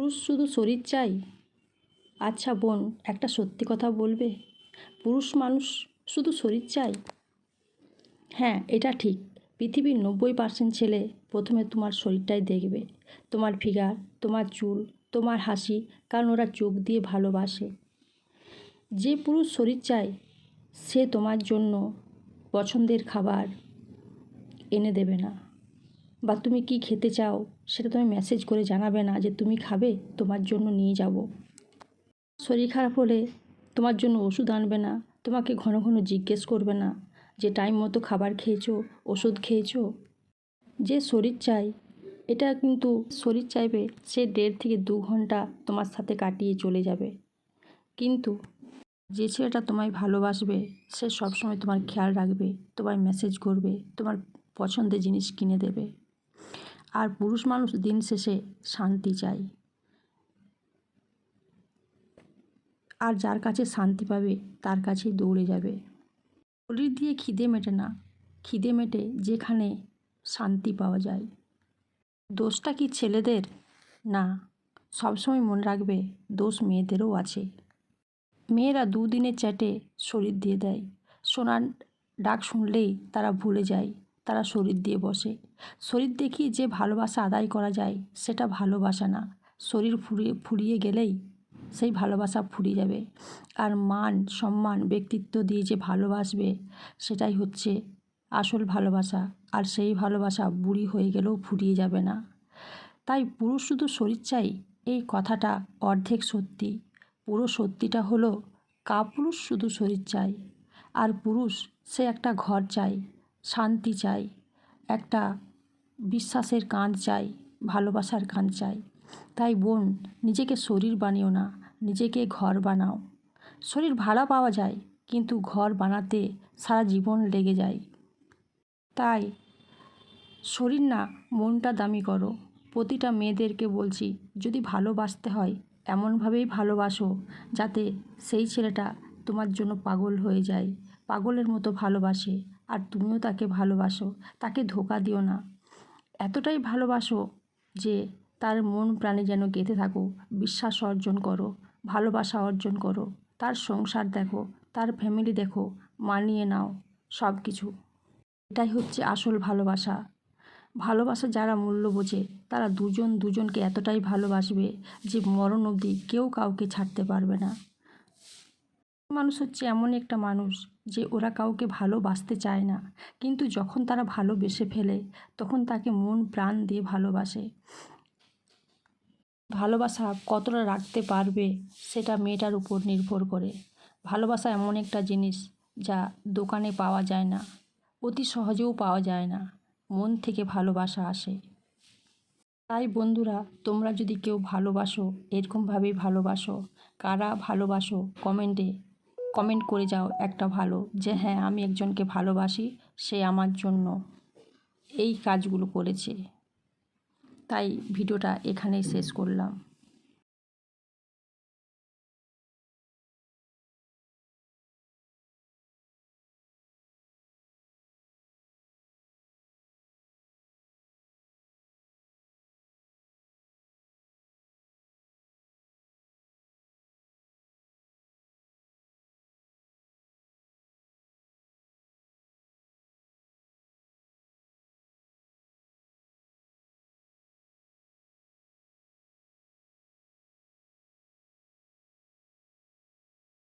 পুরুষ শুধু শরীর চাই? আচ্ছা বোন, একটা সত্যি কথা বলবে, পুরুষ মানুষ শুধু শরীর চাই? হ্যাঁ, এটা ঠিক। পৃথিবীর 90% ছেলে প্রথমে তোমার শরীরটাই দেখবে, তোমার ফিগার, তোমার চুল, তোমার হাসি, কারণ ওরা চোখ দিয়ে ভালোবাসে। যে পুরুষ শরীর চায় সে তোমার জন্য পছন্দের খাবার এনে দেবে না, বা তুমি কি খেতে চাও সেটা তুমি মেসেজ করে জানাবে না যে তুমি খাবে, তোমার জন্য নিয়ে যাব। শরীর খারাপ হলে তোমার জন্য ওষুধ আনবে না, তোমাকে ঘন ঘন জিজ্ঞেস করবে না যে টাইম মতো খাবার খেয়েছো, ওষুধ খেয়েছো। যে শরীর চাই, এটা কিন্তু শরীর চাইবে সে 1.5 থেকে 2 ঘন্টা তোমার সাথে কাটিয়ে চলে যাবে, কিন্তু যে ছেলেটা তোমায় ভালোবাসবে সে সবসময় তোমার খেয়াল রাখবে, তোমায় মেসেজ করবে, তোমার পছন্দের জিনিস কিনে দেবে। আর পুরুষ মানুষ দিন শেষে শান্তি চায়, আর যার কাছে শান্তি পাবে তার কাছেই দৌড়ে যাবে। শরীর দিয়ে খিদে মেটে না, খিদে মেটে যেখানে শান্তি পাওয়া যায়। দোষটা কি ছেলেদের? না, সবসময় মনে রাখবে দোষ মেয়েদেরও আছে। মেয়েরা দুদিনের চ্যাটে শরীর দিয়ে দেয়, সোনার ডাক শুনলেই তারা ভুলে যায়, তারা শরীর দিয়ে বসে। শরীর দেখিয়ে যে ভালোবাসা আদায় করা যায় সেটা ভালোবাসা না, শরীর ফুরিয়ে গেলেই সেই ভালোবাসা ফুরিয়ে যাবে। আর মান সম্মান ব্যক্তিত্ব দিয়ে যে ভালোবাসবে সেটাই হচ্ছে আসল ভালোবাসা, আর সেই ভালোবাসা বুড়ি হয়ে গেলেও ফুরিয়ে যাবে না। তাই পুরুষ শুধু শরীর চাই এই কথাটা অর্ধেক সত্যি, পুরো সত্যিটা হলো কাপুরুষ শুধু শরীর চাই। আর পুরুষ সে একটা ঘর চাই, শান্তি চাই, একটা বিশ্বাসের কাঁধ চাই, ভালোবাসার কাঁধ চাই। তাই বোন, নিজেকে শরীর বানিও না, নিজেকে ঘর বানাও। শরীর ভাড়া পাওয়া যায়, কিন্তু ঘর বানাতে সারা জীবন লেগে যায়। তাই শরীর না, মনটা দামি করো। প্রতিটা মেয়েদেরকে বলছি, যদি ভালোবাসতে হয় এমনভাবেই ভালোবাসো যাতে সেই ছেলেটা তোমার জন্য পাগল হয়ে যায়, পাগলের মতো ভালোবাসে, আর তুমিও তাকে ভালোবাসো। তাকে ধোঁকা দিও না, এতটাই ভালোবাসো যে তার মন প্রাণে যেন গেঁথে থাকো। বিশ্বাস অর্জন করো, ভালোবাসা অর্জন করো, তার সংসার দেখো, তার ফ্যামিলি দেখো, মানিয়ে নাও সব কিছু। এটাই হচ্ছে আসল ভালোবাসা। ভালোবাসা যারা মূল্য বোঝে তারা দুজন দুজনকে এতটাই ভালোবাসবে যে মরণ অবধি কেউ কাউকে ছাড়তে পারবে না। মানুষ হচ্ছে এমন একটা মানুষ যে ওরা কাউকে ভালোবাসতে চায় না, কিন্তু যখন তারা ভালোবেসে ফেলে তখন তাকে মন প্রাণ দিয়ে ভালোবাসে। ভালোবাসা কতটা রাখতে পারবে সেটা মেয়েটার উপর নির্ভর করে। ভালোবাসা এমন একটা জিনিস যা দোকানে পাওয়া যায় না, অতি সহজেও পাওয়া যায় না, মন থেকে ভালোবাসা আসে। তাই বন্ধুরা, তোমরা যদি কেউ ভালোবাসো এরকমভাবেই ভালোবাসো। কারা ভালোবাসো কমেন্ট করে যাও একটা ভালো, যে হ্যাঁ আমি একজনকে ভালোবাসি, সে আমার জন্য এই কাজগুলো করেছে। তাই ভিডিওটা এখানেই শেষ করলাম।